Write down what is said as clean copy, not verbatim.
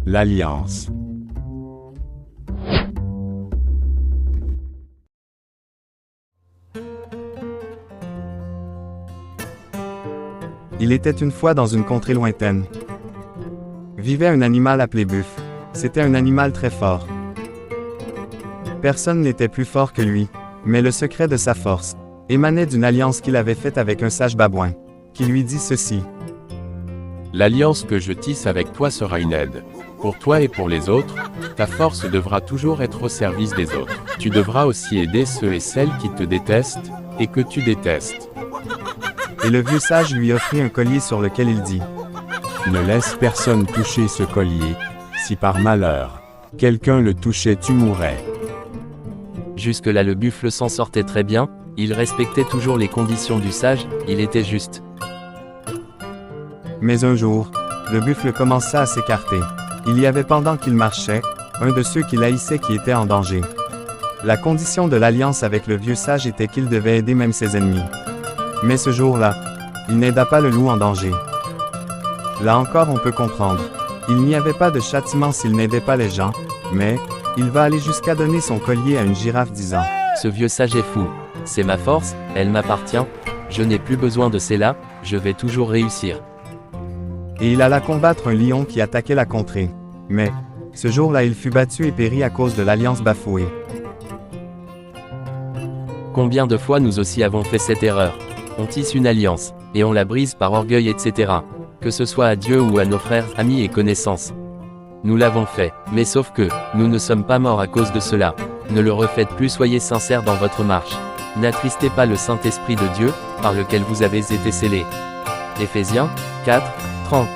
L'Alliance. Il était une fois dans une contrée lointaine. Vivait un animal appelé Buffle. C'était un animal très fort. Personne n'était plus fort que lui, mais le secret de sa force émanait d'une alliance qu'il avait faite avec un sage babouin, qui lui dit ceci. L'alliance que je tisse avec toi sera une aide. Pour toi et pour les autres, ta force devra toujours être au service des autres. Tu devras aussi aider ceux et celles qui te détestent, et que tu détestes. Et le vieux sage lui offrit un collier sur lequel il dit. Ne laisse personne toucher ce collier, si par malheur, quelqu'un le touchait tu mourrais. Jusque-là le buffle s'en sortait très bien, il respectait toujours les conditions du sage, il était juste. Mais un jour, le buffle commença à s'écarter. Il y avait pendant qu'il marchait, un de ceux qu'il haïssait qui était en danger. La condition de l'alliance avec le vieux sage était qu'il devait aider même ses ennemis. Mais ce jour-là, il n'aida pas le loup en danger. Là encore on peut comprendre. Il n'y avait pas de châtiment s'il n'aidait pas les gens, mais il va aller jusqu'à donner son collier à une girafe disant « Ce vieux sage est fou. C'est ma force, elle m'appartient. Je n'ai plus besoin de cela, je vais toujours réussir. » Et il alla combattre un lion qui attaquait la contrée. Mais, ce jour-là il fut battu et périt à cause de l'alliance bafouée. Combien de fois nous aussi avons fait cette erreur? On tisse une alliance, et on la brise par orgueil etc. Que ce soit à Dieu ou à nos frères, amis et connaissances. Nous l'avons fait, mais sauf que, nous ne sommes pas morts à cause de cela. Ne le refaites plus, soyez sincères dans votre marche. N'attristez pas le Saint-Esprit de Dieu, par lequel vous avez été scellés. Éphésiens 4, 30.